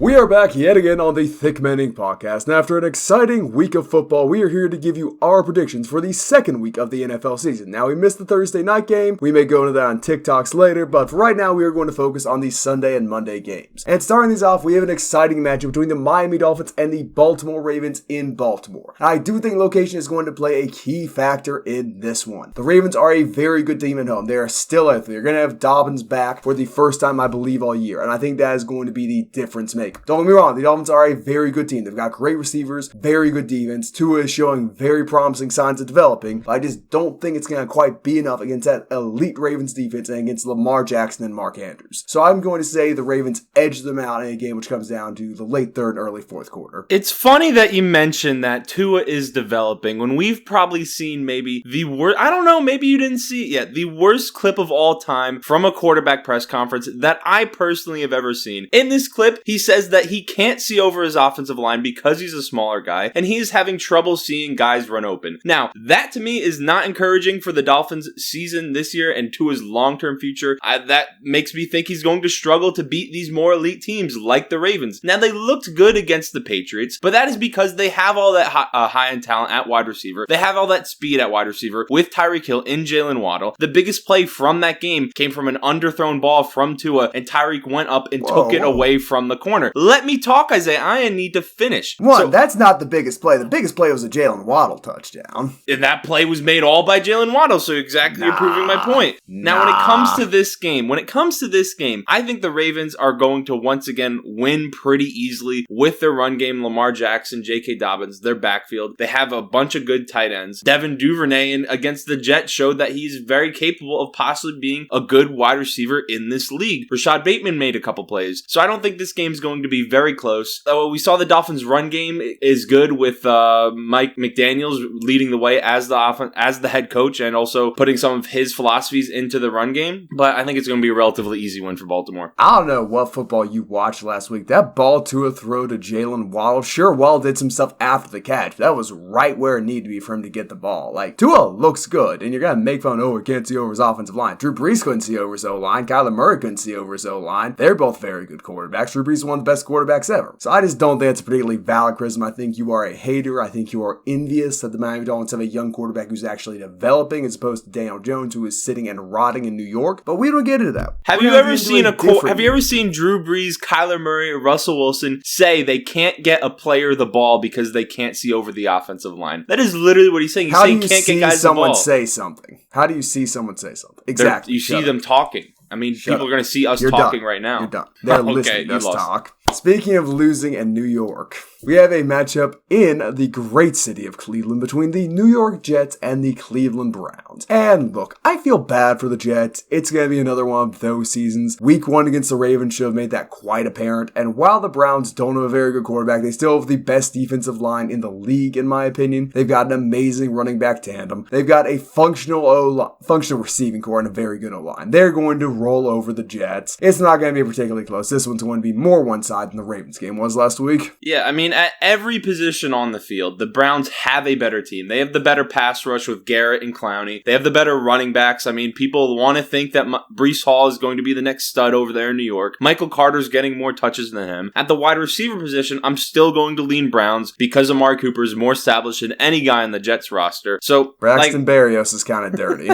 We are back yet again on the thiccmaninc podcast, and after an exciting week of football, we are here to give you our predictions for the second week of the NFL season. Now, we missed the Thursday night game. We may go into that on TikToks later, but for right now, we are going to focus on the Sunday and Monday games. And starting these off, we have an exciting matchup between the Miami Dolphins and the Baltimore Ravens in Baltimore. And I do think location is going to play a key factor in this one. The Ravens are a very good team at home. They are still out there. They're going to have Dobbins back for the first time, I believe, all year, and I think that is going to be the difference maker. Don't get me wrong, the Dolphins are a very good team. They've got great receivers, very good defense. Tua is showing very promising signs of developing, but I just don't think it's going to quite be enough against that elite Ravens defense and against Lamar Jackson and Mark Andrews. So I'm going to say the Ravens edge them out in a game which comes down to the late third, early fourth quarter. It's funny that you mentioned that Tua is developing when we've probably seen maybe the worst, I don't know, maybe you didn't see it yet, the worst clip of all time from a quarterback press conference that I personally have ever seen. In this clip, he says that he can't see over his offensive line because he's a smaller guy, and he's having trouble seeing guys run open. Now, that to me is not encouraging for the Dolphins' season this year and Tua's long-term future. That makes me think he's going to struggle to beat these more elite teams like the Ravens. Now, they looked good against the Patriots, but that is because they have all that high-end talent at wide receiver. They have all that speed at wide receiver with Tyreek Hill in Jalen Waddle. The biggest play from that game came from an underthrown ball from Tua, and Tyreek went up and took it away from the corner. Let me talk, Isaiah. I need to finish. That's not the biggest play. The biggest play was a Jalen Waddle touchdown. And that play was made all by Jalen Waddle, so you're proving my point. Now, when it comes to this game, I think the Ravens are going to once again win pretty easily with their run game. Lamar Jackson, J.K. Dobbins, their backfield. They have a bunch of good tight ends. Devin Duvernay against the Jets showed that he's very capable of possibly being a good wide receiver in this league. Rashad Bateman made a couple plays, so I don't think this game's going to be very close. We saw the Dolphins' run game is good with Mike McDaniels leading the way as the head coach and also putting some of his philosophies into the run game. But I think it's going to be a relatively easy win for Baltimore. I don't know what football you watched last week. That ball to a throw to Jalen Waddle. Sure, Waddle did some stuff after the catch. That was right where it needed to be for him to get the ball. Like, Tua looks good, and you're going to make fun, he can't see over his offensive line. Drew Brees couldn't see over his O-line. Kyler Murray couldn't see over his O-line. They're both very good quarterbacks. Drew Brees is one of the best quarterbacks ever. So I just don't think it's a particularly valid criticism. I think you are a hater. I think you are envious that the Miami Dolphins have a young quarterback who's actually developing as opposed to Daniel Jones, who is sitting and rotting in New York. But we don't get into that. Have you ever seen Drew Brees, Kyler Murray, Russell Wilson say they can't get a player the ball because they can't see over the offensive line? That is literally what he's saying. He's saying he can't get guys the ball. How do you see someone say something? How do you see someone say something? Exactly. You see them talking. I mean, people are going to see us talking right now. You're done. They're listening to us talk. Speaking of losing in New York, we have a matchup in the great city of Cleveland between the New York Jets and the Cleveland Browns. And look, I feel bad for the Jets. It's going to be another one of those seasons. Week 1 against the Ravens should have made that quite apparent. And while the Browns don't have a very good quarterback, they still have the best defensive line in the league, in my opinion. They've got an amazing running back tandem. They've got a functional receiving core and a very good O-line. They're going to roll over the Jets. It's not going to be particularly close. This one's going to be more one-sided than the Ravens game was last week. Yeah, I mean, at every position on the field, the Browns have a better team. They have the better pass rush with Garrett and Clowney. They have the better running backs. I mean, people want to think that Breece Hall is going to be the next stud over there in New York. Michael Carter's getting more touches than him. At the wide receiver position, I'm still going to lean Browns because Amari Cooper is more established than any guy on the Jets roster. So Braxton Berrios is kind of dirty.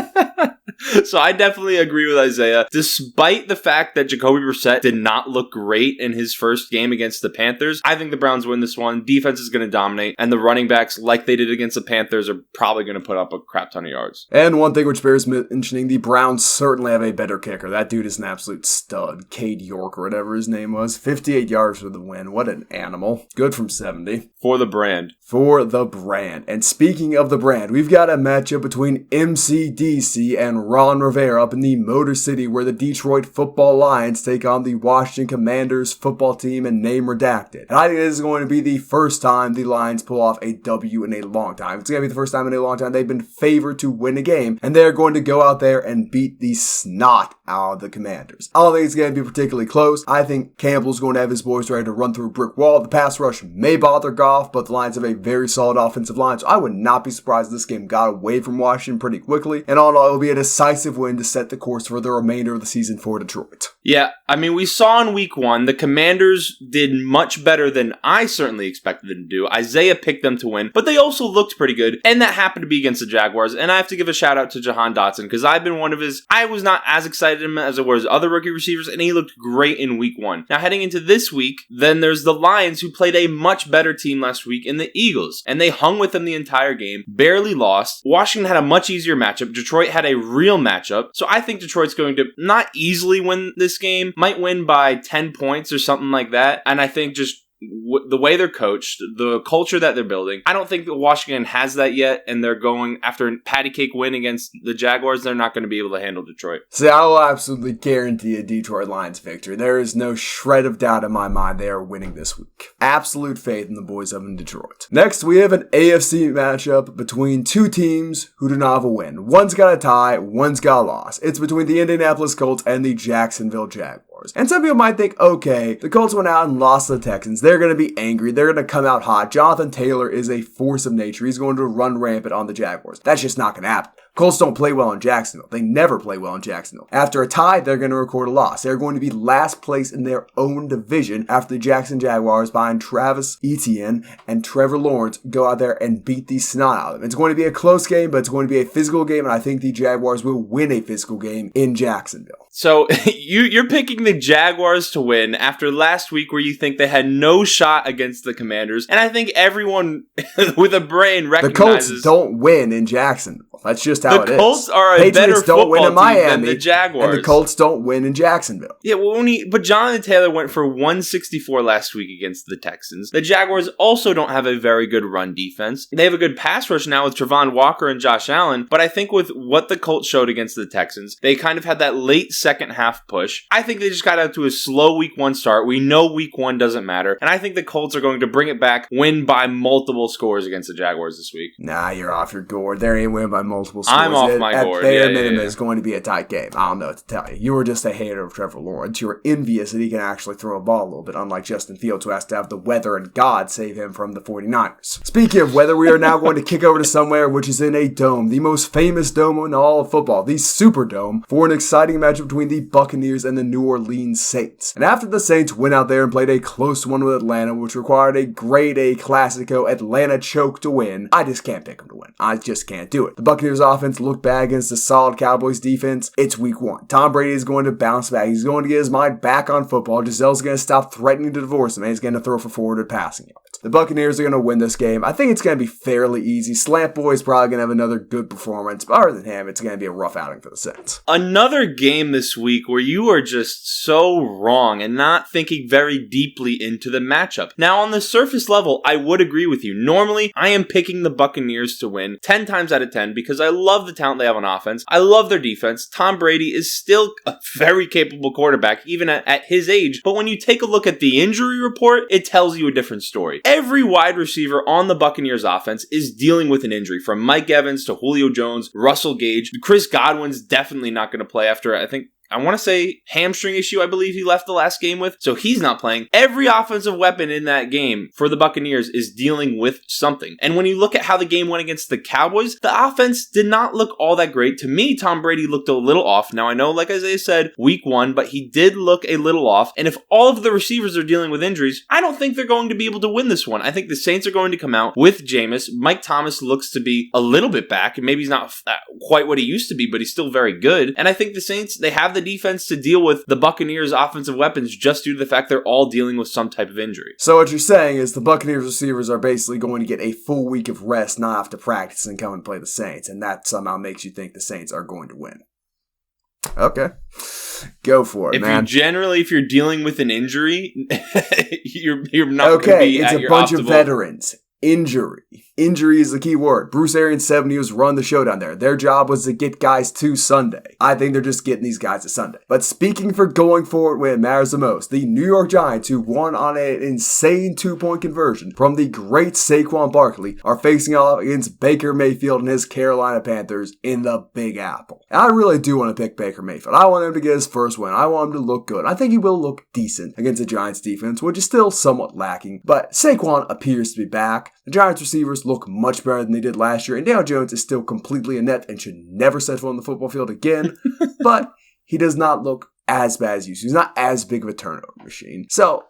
So I definitely agree with Isaiah. Despite the fact that Jacoby Brissett did not look great in his first game against the Panthers, I think the Browns win this one. Defense is going to dominate, and the running backs, like they did against the Panthers, are probably going to put up a crap ton of yards. And one thing which bears mentioning, the Browns certainly have a better kicker. That dude is an absolute stud. Cade York, or whatever his name was. 58 yards for the win. What an animal. Good from 70. For the brand. For the brand. And speaking of the brand, we've got a matchup between MCDC and Ron Rivera up in the Motor City, where the Detroit Football Lions take on the Washington Commanders football team and name redacted. And I think this is going to be the first time the Lions pull off a W in a long time. It's going to be the first time in a long time they've been favored to win a game, and they're going to go out there and beat the snot out of the Commanders. I don't think it's going to be particularly close. I think Campbell's going to have his boys ready to run through a brick wall. The pass rush may bother Goff, but the Lions have a very solid offensive line, so I would not be surprised if this game got away from Washington pretty quickly. And all in all, it will be a decisive win to set the course for the remainder of the season for Detroit. Yeah, I mean, we saw in week 1, the Commanders did much better than I certainly expected them to do. Isaiah picked them to win, but they also looked pretty good, and that happened to be against the Jaguars, and I have to give a shout out to Jahan Dotson, because I've been one of I was not as excited him as I was other rookie receivers, and he looked great in week 1. Now, heading into this week, then there's the Lions, who played a much better team last week in the Eagles, and they hung with them the entire game, barely lost. Washington had a much easier matchup. Detroit had a real matchup, so I think Detroit's going to not easily win this game, might win by 10 points or something like that, and I think just the way they're coached, the culture that they're building, I don't think that Washington has that yet, and they're going after a patty cake win against the Jaguars. They're not going to be able to handle Detroit. See, I will absolutely guarantee a Detroit Lions victory. There is no shred of doubt in my mind they are winning this week. Absolute faith in the boys up in Detroit. Next, we have an AFC matchup between two teams who do not have a win. One's got a tie, one's got a loss. It's between the Indianapolis Colts and the Jacksonville Jaguars. And some people might think, okay, the Colts went out and lost to the Texans. They're going to be angry. They're going to come out hot. Jonathan Taylor is a force of nature. He's going to run rampant on the Jaguars. That's just not going to happen. Colts don't play well in Jacksonville. They never play well in Jacksonville. After a tie, they're going to record a loss. They're going to be last place in their own division after the Jackson Jaguars behind Travis Etienne and Trevor Lawrence go out there and beat the snot out of them. It's going to be a close game, but it's going to be a physical game, and I think the Jaguars will win a physical game in Jacksonville. So you're picking the Jaguars to win after last week where you think they had no shot against the Commanders, and I think everyone with a brain recognizes... The Colts don't win in Jacksonville. That's just how it is. The Colts are a Patriots better don't win football in Miami, team than the Jaguars. and the Colts don't win in Jacksonville. Yeah, well, but Jonathan Taylor went for 164 last week against the Texans. The Jaguars also don't have a very good run defense. They have a good pass rush now with Travon Walker and Josh Allen, but I think with what the Colts showed against the Texans, they kind of had that late second half push. I think they just got out to a slow week 1 start. We know week 1 doesn't matter, and I think the Colts are going to bring it back, win by multiple scores against the Jaguars this week. Nah, you're off your gourd. There ain't win by multiple scores. I'm off my gourd. At bare minimum, it's going to be a tight game. I don't know what to tell you. You were just a hater of Trevor Lawrence. You were envious that he can actually throw a ball a little bit, unlike Justin Fields, who has to have the weather and God save him from the 49ers. Speaking of weather, we are now going to kick over to somewhere which is in a dome, the most famous dome in all of football, the Superdome, for an exciting matchup between the Buccaneers and the New Orleans Saints. And after the Saints went out there and played a close one with Atlanta, which required a grade A Classico Atlanta choke to win, I just can't pick them to win. I just can't do it. The Buccaneers offense looked bad against the solid Cowboys defense. It's week 1. Tom Brady is going to bounce back. He's going to get his mind back on football. Giselle's going to stop threatening to divorce him, and he's going to throw for 400 passing yards. The Buccaneers are going to win this game. I think it's going to be fairly easy. Slant Boy's probably going to have another good performance, but other than him, it's going to be a rough outing for the Saints. Another game this week where you are just so wrong and not thinking very deeply into the matchup. Now, on the surface level, I would agree with you. Normally, I am picking the Buccaneers to win 10 times out of 10 because I love the talent they have on offense. I love their defense. Tom Brady is still a very capable quarterback, even at his age. But when you take a look at the injury report, it tells you a different story. Every wide receiver on the Buccaneers offense is dealing with an injury, from Mike Evans to Julio Jones, Russell Gage. Chris Godwin's definitely not going to play after, I want to say hamstring issue, I believe he left the last game with, so he's not playing. Every offensive weapon in that game for the Buccaneers is dealing with something. And when you look at how the game went against the Cowboys, the offense did not look all that great. To me, Tom Brady looked a little off. Now, I know, like Isaiah said, week 1, but he did look a little off. And if all of the receivers are dealing with injuries, I don't think they're going to be able to win this one. I think the Saints are going to come out with Jameis. Mike Thomas looks to be a little bit back, and maybe he's not quite what he used to be, but he's still very good. And I think the Saints, they have the defense to deal with the Buccaneers' offensive weapons just due to the fact they're all dealing with some type of injury. So what you're saying is the Buccaneers receivers are basically going to get a full week of rest, not have to practice and come and play the Saints, and that somehow makes you think the Saints are going to win. Okay. Go for it, man. If you're dealing with an injury, you're not going to be at your optimal. Bunch of veterans. Injury is the key word. Bruce Arians' 70s run the show down there. Their job was to get guys to Sunday. I think they're just getting these guys to Sunday. But speaking for going forward when it matters the most, the New York Giants, who won on an insane 2-point conversion from the great Saquon Barkley, are facing off against Baker Mayfield and his Carolina Panthers in the Big Apple. And I really do want to pick Baker Mayfield. I want him to get his first win. I want him to look good. I think he will look decent against the Giants defense, which is still somewhat lacking. But Saquon appears to be back. The Giants receivers look much better than they did last year, and Daniel Jones is still completely inept and should never set foot on the football field again, but he does not look as bad as used to. He's not as big of a turnover machine. So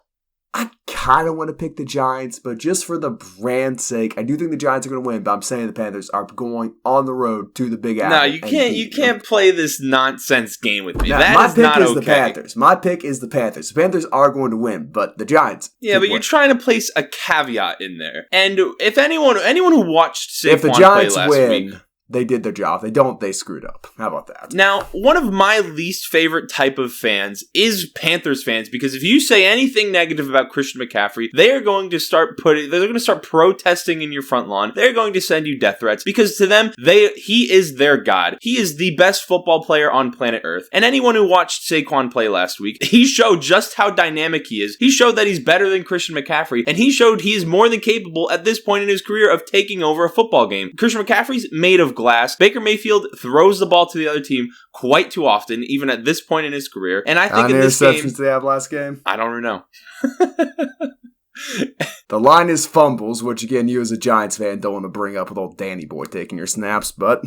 I kind of want to pick the Giants, but just for the brand's sake, I do think the Giants are going to win, but I'm saying the Panthers are going on the road to the Big Apple. No, you can't play this nonsense game with me. Now, that is not okay. The Panthers. My pick is the Panthers. The Panthers are going to win, but the Giants. Yeah, but you're trying to place a caveat in there. And if anyone who watched Saquon if the Giants play last win, week, they did their job. If they don't, they screwed up. How about that? Now, one of my least favorite type of fans is Panthers fans, because if you say anything negative about Christian McCaffrey, they're going to start protesting in your front lawn. They're going to send you death threats, because to them, he is their god. He is the best football player on planet Earth. And anyone who watched Saquon play last week, he showed just how dynamic he is. He showed that he's better than Christian McCaffrey, and he showed he is more than capable at this point in his career of taking over a football game. Christian McCaffrey's made of glass. Baker Mayfield throws the ball to the other team quite too often, even at this point in his career. And I think in this game... How many interceptions did they have last game? I don't know. The line is fumbles, which again, you as a Giants fan don't want to bring up with old Danny Boy taking your snaps, but...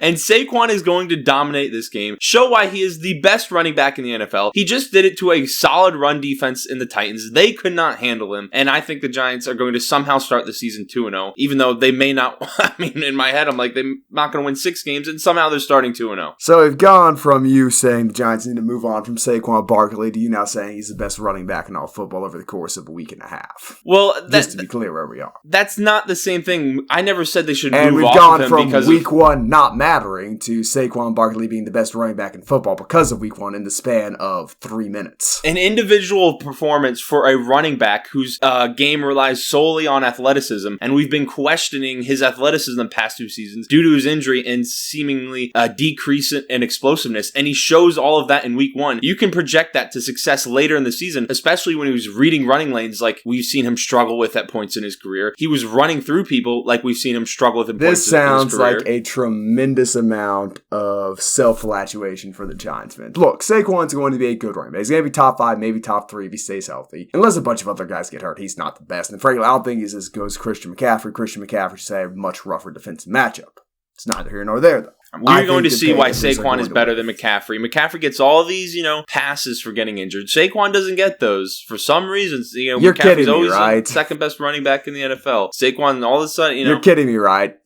And Saquon is going to dominate this game, show why he is the best running back in the NFL. He just did it to a solid run defense in the Titans. They could not handle him, and I think the Giants are going to somehow start the season 2-0, even though they may not... I mean, in my head, I'm like, they're not going to win 6 games, and somehow they're starting 2-0. So we've gone from you saying the Giants need to move on from Saquon Barkley to you now saying he's the best running back in all football over the course of a week and a half. Well, just to be clear where we are. That's not the same thing. I never said they should move off of him. And we've gone from week 1 not mattering to Saquon Barkley being the best running back in football because of week 1 in the span of 3 minutes. An individual performance for a running back whose game relies solely on athleticism, and we've been questioning his athleticism the past 2 seasons due to his injury and seemingly a decrease in explosiveness, and he shows all of that in week 1. You can project that to success later in the season, especially when he was reading running lanes like we've seen him struggle with at points in his career. He was running through people like we've seen him struggle with at points in his career. This sounds like a tremendous amount of self-flagellation for the Giants, man. Look, Saquon's going to be a good running back. He's going to be top 5, maybe top 3 if he stays healthy. Unless a bunch of other guys get hurt, he's not the best. And frankly, I don't think he's as good as Christian McCaffrey. Christian McCaffrey should have a much rougher defensive matchup. It's neither here nor there, though. We're going to see why Saquon is better than McCaffrey. McCaffrey gets all these, passes for getting injured. Saquon doesn't get those for some reasons. You're McCaffrey's always right? The second best running back in the NFL. Saquon, all of a sudden, You're kidding me, right?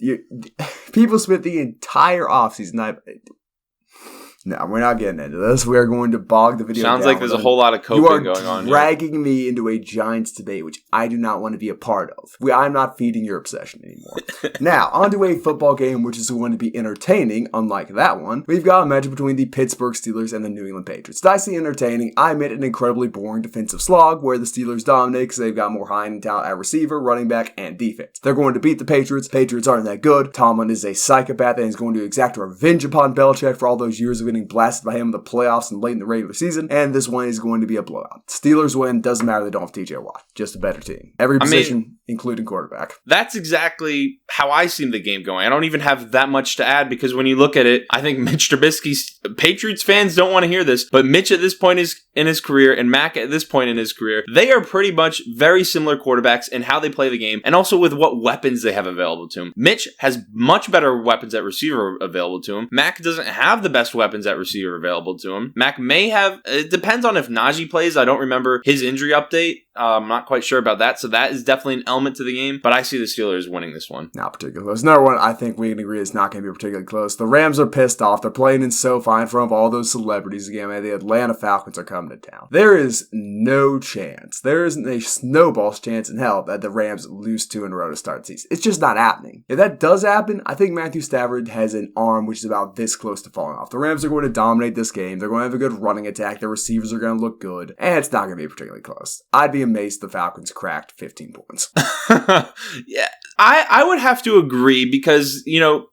People spent the entire offseason. No, we're not getting into this. We are going to bog the video Sounds down. like there's a whole lot of coping going on here. You are dragging me into a Giants debate, which I do not want to be a part of. I'm not feeding your obsession anymore. Now, on to a football game, which is going to be entertaining, unlike that one. We've got a matchup between the Pittsburgh Steelers and the New England Patriots. Did I say entertaining? I admit an incredibly boring defensive slog where the Steelers dominate because they've got more high-end talent at receiver, running back, and defense. They're going to beat the Patriots. Patriots aren't that good. Tomlin is a psychopath and is going to exact revenge upon Belichick for all those years of getting blasted by him in the playoffs and late in the regular season, and this one is going to be a blowout. Steelers win, doesn't matter they don't have TJ Watt. Just a better team. Every position, including quarterback. That's exactly how I see the game going. I don't even have that much to add because when you look at it, I think Mitch Trubisky's Patriots fans don't want to hear this, but Mitch at this point in his career and Mac at this point in his career, they are pretty much very similar quarterbacks in how they play the game and also with what weapons they have available to him. Mitch has much better weapons at receiver available to him. Mac doesn't have the best weapons at receiver available to him. Mac may have, it depends on if Najee plays. I don't remember his injury update. I'm not quite sure about that. So that is definitely an element to the game, but I see the Steelers winning this one. Not particularly close. Another one I think we can agree is not going to be particularly close. The Rams are pissed off. They're playing in SoFi in front of all those celebrities again. Man, the Atlanta Falcons are coming to town. There is no chance. There isn't a snowball's chance in hell that the Rams lose 2 in a row to start the season. It's just not happening. If that does happen, I think Matthew Stafford has an arm which is about this close to falling off. The Rams are going to dominate this game. They're going to have a good running attack. Their receivers are going to look good. And it's not going to be particularly close. I'd be amazed if the Falcons cracked 15 points. Yeah, I would have to agree because,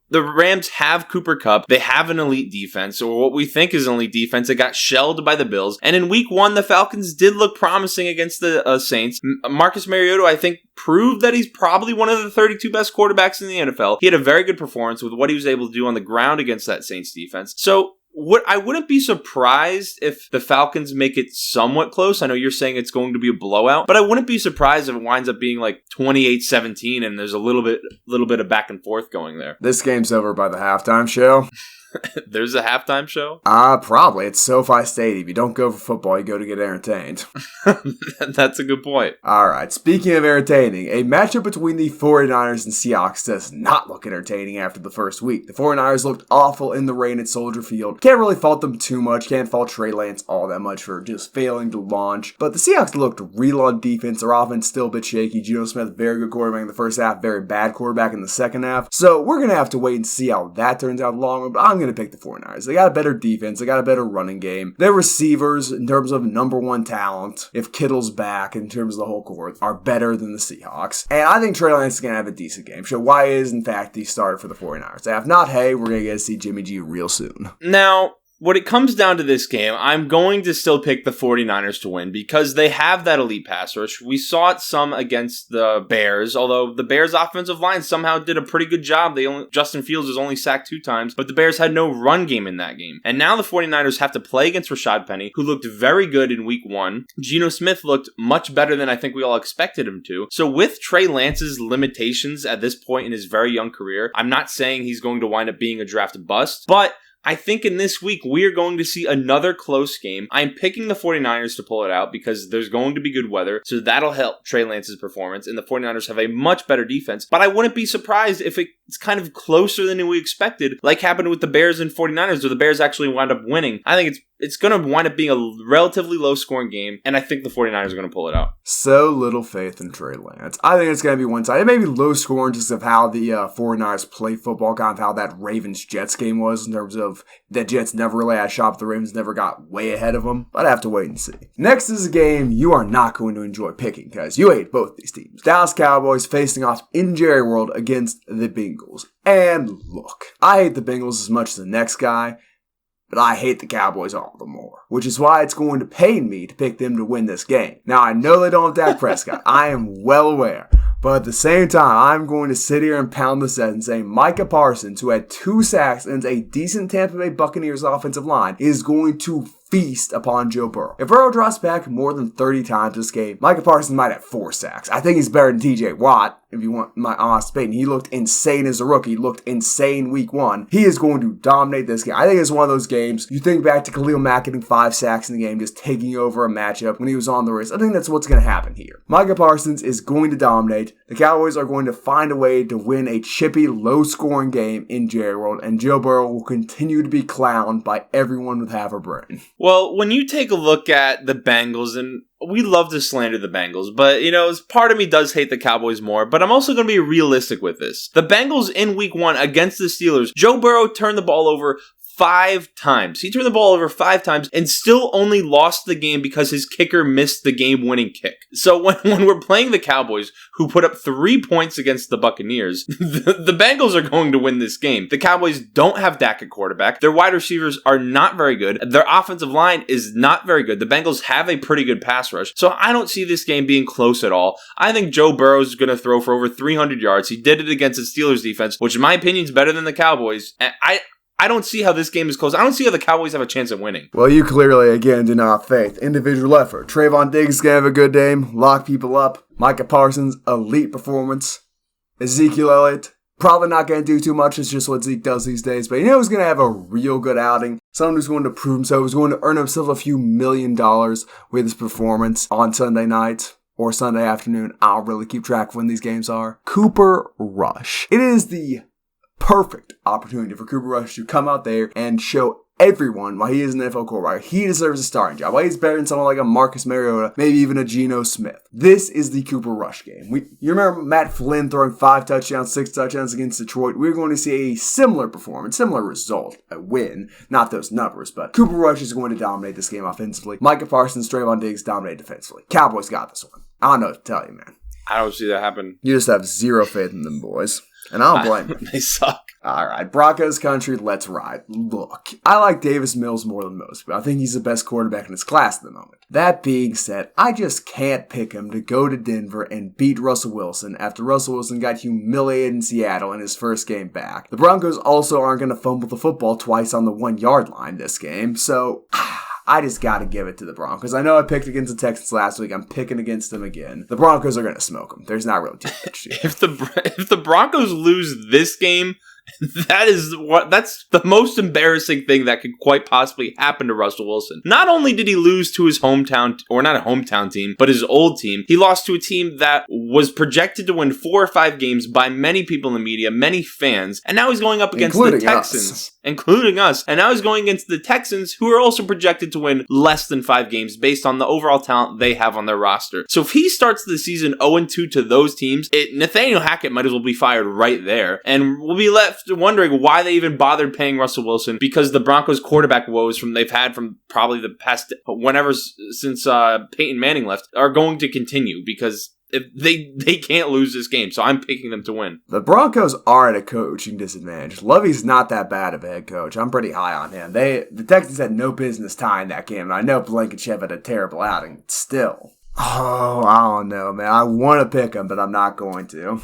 the Rams have Cooper Kupp. They have an elite defense, or what we think is an elite defense. It got shelled by the Bills. And in week 1, the Falcons did look promising against the Saints. Marcus Mariota, I think, proved that he's probably one of the 32 best quarterbacks in the NFL. He had a very good performance with what he was able to do on the ground against that Saints defense. So, I wouldn't be surprised if the Falcons make it somewhat close. I know you're saying it's going to be a blowout, but I wouldn't be surprised if it winds up being like 28-17 and there's a little bit of back and forth going there. This game's over by the halftime show. There's a halftime show? Probably. It's SoFi Stadium. You don't go for football, you go to get entertained. That's a good point. Alright, speaking of entertaining, a matchup between the 49ers and Seahawks does not look entertaining after the first week. The 49ers looked awful in the rain at Soldier Field. Can't really fault them too much. Can't fault Trey Lance all that much for just failing to launch. But the Seahawks looked real on defense. Their offense still a bit shaky. Geno Smith, very good quarterback in the first half, very bad quarterback in the second half. So we're going to have to wait and see how that turns out longer, but I'm going to pick the 49ers. They got a better defense. They got a better running game. Their receivers, in terms of number one talent, if Kittle's back, in terms of the whole core, are better than the Seahawks. And I think Trey Lance is going to have a decent game. So why is, in fact, the starter for the 49ers? If not, hey, we're going to get to see Jimmy G real soon. Now, when it comes down to this game, I'm going to still pick the 49ers to win because they have that elite pass rush. We saw it some against the Bears, although the Bears' offensive line somehow did a pretty good job. Justin Fields was only sacked 2 times, but the Bears had no run game in that game. And now the 49ers have to play against Rashad Penny, who looked very good in week 1. Geno Smith looked much better than I think we all expected him to. So with Trey Lance's limitations at this point in his very young career, I'm not saying he's going to wind up being a draft bust, but I think in this week, we're going to see another close game. I'm picking the 49ers to pull it out because there's going to be good weather, so that'll help Trey Lance's performance, and the 49ers have a much better defense. But I wouldn't be surprised if it's kind of closer than we expected, like happened with the Bears and 49ers, where the Bears actually wound up winning. I think it's going to wind up being a relatively low-scoring game, and I think the 49ers are going to pull it out. So little faith in Trey Lance. I think it's going to be one-sided. It may be low-scoring just of how the 49ers play football, kind of how that Ravens-Jets game was in terms of the Jets never really had a shot, the Ravens never got way ahead of them, but I have to wait and see. Next is a game you are not going to enjoy picking because you hate both these teams. Dallas Cowboys facing off in Jerry World against the Bengals. And look, I hate the Bengals as much as the next guy, but I hate the Cowboys all the more, which is why it's going to pain me to pick them to win this game. Now, I know they don't have Dak Prescott. I am well aware. But at the same time, I'm going to sit here and pound the set and say Micah Parsons, who had 2 sacks and a decent Tampa Bay Buccaneers offensive line, is going to feast upon Joe Burrow. If Burrow drops back more than 30 times this game, Micah Parsons might have 4 sacks. I think he's better than TJ Watt, if you want my honest opinion. He looked insane as a rookie. He looked insane week 1. He is going to dominate this game. I think it's one of those games, you think back to Khalil Mack getting 5 sacks in the game, just taking over a matchup when he was on the wrist. I think that's what's going to happen here. Micah Parsons is going to dominate. The Cowboys are going to find a way to win a chippy, low-scoring game in Jerry World, and Joe Burrow will continue to be clowned by everyone with half a brain. Well, when you take a look at the Bengals, and we love to slander the Bengals, but, part of me does hate the Cowboys more, but I'm also going to be realistic with this. The Bengals in week 1 against the Steelers, Joe Burrow turned the ball over 5 times. He turned the ball over 5 times and still only lost the game because his kicker missed the game-winning kick. So when we're playing the Cowboys, who put up 3 points against the Buccaneers, the Bengals are going to win this game. The Cowboys don't have Dak at quarterback. Their wide receivers are not very good. Their offensive line is not very good. The Bengals have a pretty good pass rush. So I don't see this game being close at all. I think Joe Burrow is going to throw for over 300 yards. He did it against the Steelers defense, which in my opinion is better than the Cowboys. And I don't see how this game is close. I don't see how the Cowboys have a chance at winning. Well, you clearly, again, do not have faith. Individual effort. Trayvon Diggs is going to have a good game. Lock people up. Micah Parsons, elite performance. Ezekiel Elliott, probably not going to do too much. It's just what Zeke does these days. But he's going to have a real good outing. Someone who's going to prove himself. Who's going to earn himself a few $1 million with his performance on Sunday night or Sunday afternoon. I'll really keep track of when these games are. Cooper Rush. It is the perfect opportunity for Cooper Rush to come out there and show everyone why he is an NFL quarterback. He deserves a starting job. Why he's better than someone like a Marcus Mariota, maybe even a Geno Smith. This is the Cooper Rush game. You remember Matt Flynn throwing 5 touchdowns, 6 touchdowns against Detroit? We're going to see a similar performance, similar result, a win. Not those numbers, but Cooper Rush is going to dominate this game offensively. Micah Parsons, Trayvon Diggs dominate defensively. Cowboys got this one. I don't know what to tell you, man. I don't see that happen. You just have zero faith in them boys. And I don't blame them. They suck. Alright, Broncos country, let's ride. Look, I like Davis Mills more than most, but I think he's the best quarterback in his class at the moment. That being said, I just can't pick him to go to Denver and beat Russell Wilson after Russell Wilson got humiliated in Seattle in his first game back. The Broncos also aren't going to fumble the football twice on the 1-yard line this game, so I just got to give it to the Broncos. I know I picked against the Texans last week. I'm picking against them again. The Broncos are going to smoke them. There's not really too much to it. If the Broncos lose this game That's the most embarrassing thing that could quite possibly happen to Russell Wilson. Not only did he lose to his hometown, or not a hometown team, but his old team, he lost to a team that was projected to win 4 or 5 games by many people in the media, many fans, and now he's going up against the Texans. Including us. And now he's going against the Texans, who are also projected to win less than 5 games based on the overall talent they have on their roster. So if he starts the season 0-2 to those teams, Nathaniel Hackett might as well be fired right there. And we'll be left wondering why they even bothered paying Russell Wilson, because the Broncos quarterback woes they've had from probably the past since Peyton Manning left are going to continue, because if they can't lose this game, so I'm picking them to win. The Broncos are at a coaching disadvantage. Lovey's not that bad of a head coach. I'm pretty high on him. The Texans had no business tying that game, and I know Blankenship had a terrible outing. Still. Oh, I don't know, man. I want to pick him, but I'm not going to.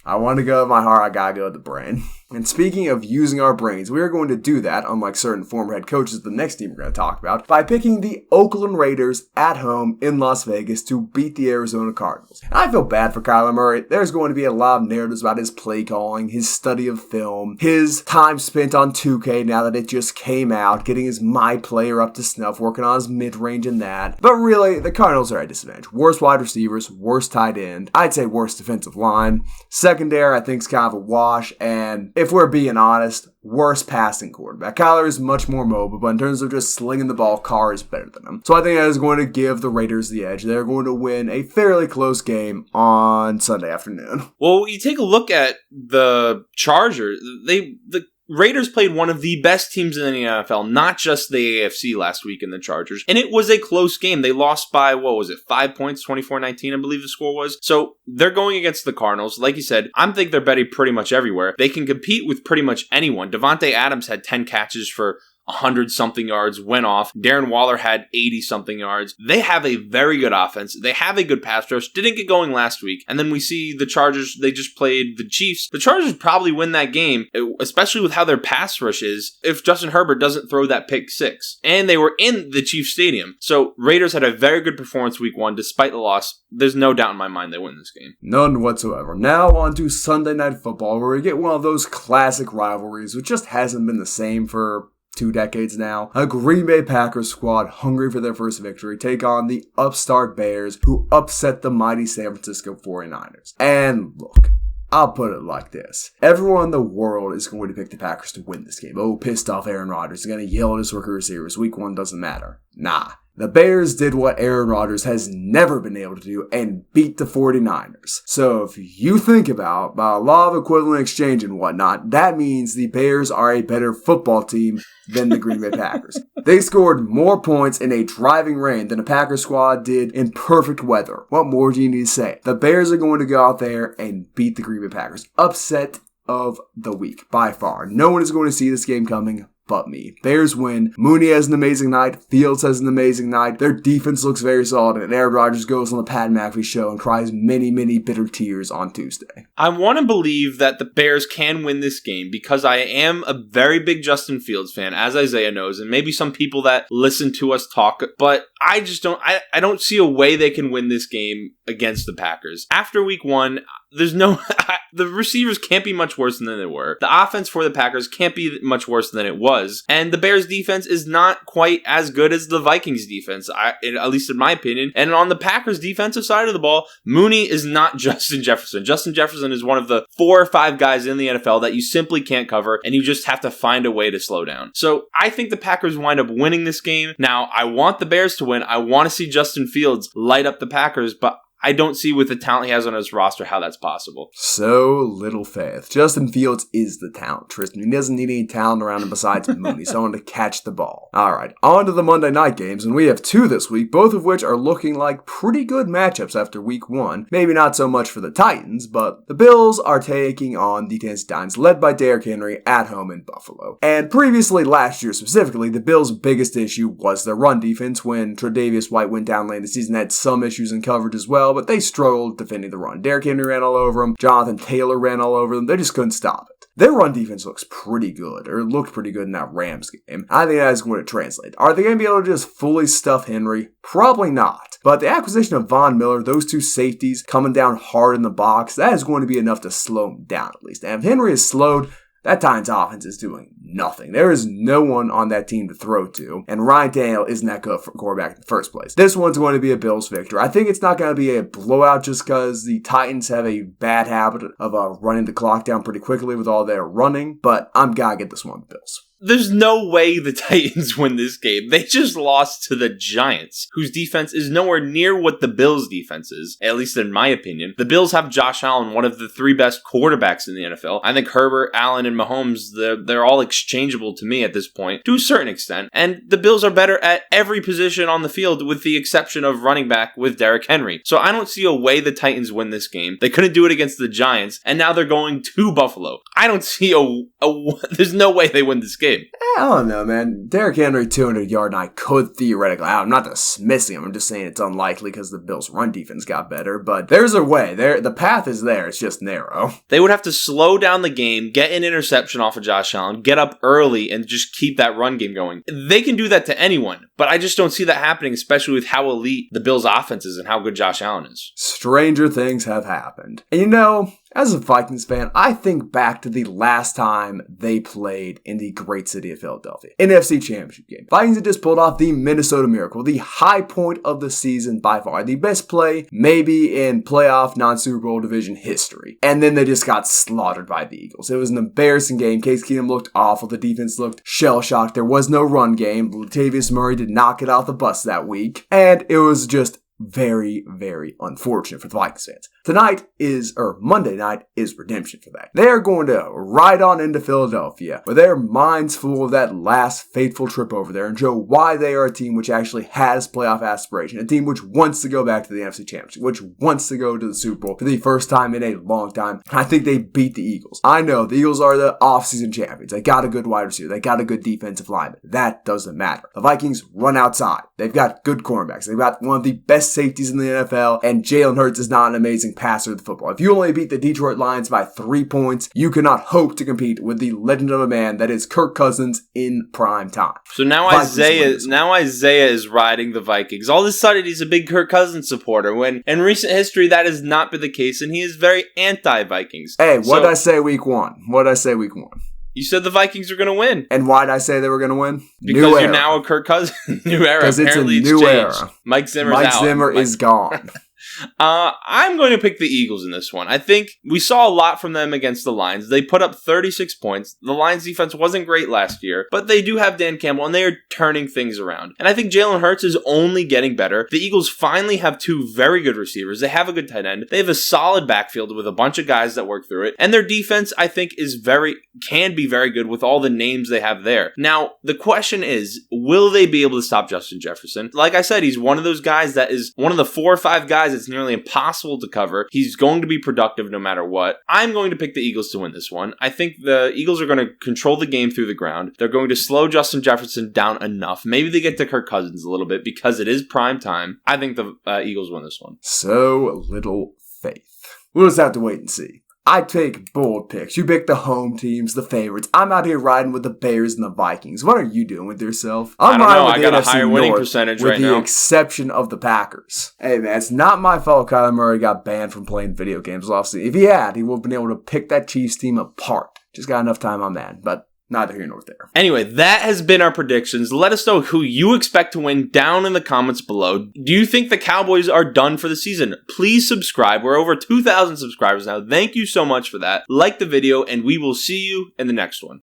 I want to go with my heart. I gotta go with the brain. And speaking of using our brains, we are going to do that, unlike certain former head coaches of the next team we're going to talk about, by picking the Oakland Raiders at home in Las Vegas to beat the Arizona Cardinals. And I feel bad for Kyler Murray. There's going to be a lot of narratives about his play calling, his study of film, his time spent on 2K now that it just came out, getting his My Player up to snuff, working on his mid-range and that. But really, the Cardinals are at a disadvantage. Worst wide receivers, worst tight end, I'd say worst defensive line. Secondary, I think, is kind of a wash, and if we're being honest, worst passing quarterback. Kyler is much more mobile, but in terms of just slinging the ball, Carr is better than him. So I think that is going to give the Raiders the edge. They're going to win a fairly close game on Sunday afternoon. Well, you take a look at the Chargers. The Raiders played one of the best teams in the NFL, not just the AFC last week in the Chargers. And it was a close game. They lost by, 5 points, 24-19, I believe the score was. So they're going against the Cardinals. Like you said, I think they're betting pretty much everywhere. They can compete with pretty much anyone. Devontae Adams had 10 catches for 100-something yards, went off. Darren Waller had 80-something yards. They have a very good offense. They have a good pass rush. Didn't get going last week. And then we see the Chargers, they just played the Chiefs. The Chargers probably win that game, especially with how their pass rush is, if Justin Herbert doesn't throw that pick 6. And they were in the Chiefs Stadium. So Raiders had a very good performance week 1, despite the loss. There's no doubt in my mind they win this game. None whatsoever. Now on to Sunday Night Football, where we get one of those classic rivalries, which just hasn't been the same for 2 decades now. A Green Bay Packers squad hungry for their first victory take on the upstart Bears, who upset the mighty San Francisco 49ers. And look, I'll put it like this. Everyone in the world is going to pick the Packers to win this game. Oh, pissed off Aaron Rodgers is going to yell at his rookie receivers. Week 1 doesn't matter. Nah. The Bears did what Aaron Rodgers has never been able to do and beat the 49ers. So if you think about by law of equivalent exchange and whatnot, that means the Bears are a better football team than the Green Bay Packers. They scored more points in a driving rain than a Packers squad did in perfect weather. What more do you need to say? The Bears are going to go out there and beat the Green Bay Packers. Upset of the week, by far. No one is going to see this game coming but me. Bears win. Mooney has an amazing night. Fields has an amazing night. Their defense looks very solid, and Aaron Rodgers goes on the Pat McAfee show and cries many, many bitter tears on Tuesday. I want to believe that the Bears can win this game because I am a very big Justin Fields fan, as Isaiah knows, and maybe some people that listen to us talk, but I just don't, I don't see a way they can win this game against the Packers. After week 1, there's no, the receivers can't be much worse than they were. The offense for the Packers can't be much worse than it was. And the Bears defense is not quite as good as the Vikings defense, at least in my opinion. And on the Packers defensive side of the ball, Mooney is not Justin Jefferson. Justin Jefferson is one of the 4 or 5 guys in the NFL that you simply can't cover, and you just have to find a way to slow down. So I think the Packers wind up winning this game. Now, I want the Bears to win. I want to see Justin Fields light up the Packers, but I don't see with the talent he has on his roster how that's possible. So little faith. Justin Fields is the talent, Tristan. He doesn't need any talent around him besides Mooney, someone to catch the ball. Alright, on to the Monday night games, and we have 2 this week, both of which are looking like pretty good matchups after week 1. Maybe not so much for the Titans, but the Bills are taking on the Tennessee Titans, led by Derrick Henry at home in Buffalo. And previously, last year specifically, the Bills' biggest issue was their run defense. When Tre'Davious White went down late in the season, had some issues in coverage as well, but they struggled defending the run. Derrick Henry ran all over them. Jonathan Taylor ran all over them. They just couldn't stop it. Their run defense looks pretty good, or looked pretty good in that Rams game. I think that is going to translate. Are they going to be able to just fully stuff Henry? Probably not. But the acquisition of Von Miller, those 2 safeties coming down hard in the box, that is going to be enough to slow him down at least. And if Henry is slowed, that Titans offense is doing nothing. There is no one on that team to throw to, and Ryan Tannehill isn't that good for quarterback in the first place. This one's going to be a Bills victory. I think it's not going to be a blowout just because the Titans have a bad habit of running the clock down pretty quickly with all their running, but I'm going to get this one with the Bills. There's no way the Titans win this game. They just lost to the Giants, whose defense is nowhere near what the Bills' defense is, at least in my opinion. The Bills have Josh Allen, one of the 3 best quarterbacks in the NFL. I think Herbert, Allen, and Mahomes, they're all exchangeable to me at this point, to a certain extent. And the Bills are better at every position on the field, with the exception of running back with Derrick Henry. So I don't see a way the Titans win this game. They couldn't do it against the Giants, and now they're going to Buffalo. I don't see there's no way they win this game. I don't know, man. Derrick Henry, 200-yard, and I could theoretically. I'm not dismissing him. I'm just saying it's unlikely because the Bills' run defense got better. But there's a way. The path is there. It's just narrow. They would have to slow down the game, get an interception off of Josh Allen, get up early, and just keep that run game going. They can do that to anyone, but I just don't see that happening, especially with how elite the Bills' offense is and how good Josh Allen is. Stranger things have happened. And as a Vikings fan, I think back to the last time they played in the great city of Philadelphia. NFC Championship game. Vikings had just pulled off the Minnesota Miracle, the high point of the season by far. The best play, maybe in playoff non-Super Bowl division history. And then they just got slaughtered by the Eagles. It was an embarrassing game. Case Keenum looked awful. The defense looked shell-shocked. There was no run game. Latavius Murray did not get off the bus that week. And it was just very, very unfortunate for the Vikings fans. Monday night is redemption for that. They are going to ride on into Philadelphia with their minds full of that last fateful trip over there and show why they are a team which actually has playoff aspiration, a team which wants to go back to the NFC Championship, which wants to go to the Super Bowl for the first time in a long time. I think they beat the Eagles. I know the Eagles are the offseason champions. They got a good wide receiver. They got a good defensive lineman. That doesn't matter. The Vikings run outside. They've got good cornerbacks. They've got one of the best safeties in the NFL, and Jalen Hurts is not an amazing passer of the football. If you only beat the Detroit Lions by 3 points, you cannot hope to compete with the legend of a man that is Kirk Cousins in prime time. So now Isaiah is riding the Vikings. All of a sudden, he's a big Kirk Cousins supporter, when in recent history, that has not been the case, and he is very anti-Vikings. Hey, what did I say week 1? You said the Vikings are going to win. And why did I say they were going to win? Because you're now a Kirk Cousins. New era. Because it's a new era. Mike Zimmer's Mike out. Zimmer is gone. I'm going to pick the Eagles in this one. I think we saw a lot from them against the Lions. They put up 36 points. The Lions defense wasn't great last year, but they do have Dan Campbell, and they are turning things around. And I think Jalen Hurts is only getting better. The Eagles finally have 2 very good receivers. They have a good tight end. They have a solid backfield with a bunch of guys that work through it. And their defense, I think, can be very good with all the names they have there. Now, the question is, will they be able to stop Justin Jefferson? Like I said, he's one of those guys that is one of the 4 or 5 guys that's nearly impossible to cover. He's going to be productive no matter what. I'm going to pick the Eagles to win this one. I think the Eagles are going to control the game through the ground. They're going to slow Justin Jefferson down enough. Maybe they get to Kirk Cousins a little bit because it is prime time. I think the Eagles win this one. So little faith. We'll just have to wait and see. I take bold picks. You pick the home teams, the favorites. I'm out here riding with the Bears and the Vikings. What are you doing with yourself? I don't know. I got a higher winning percentage right now. With the exception of the Packers. Hey, man, it's not my fault Kyler Murray got banned from playing video games last season. If he had, he would have been able to pick that Chiefs team apart. Just got enough time on that. But neither here nor there. Anyway, that has been our predictions. Let us know who you expect to win down in the comments below. Do you think the Cowboys are done for the season? Please subscribe. We're over 2,000 subscribers now. Thank you so much for that. Like the video, and we will see you in the next one.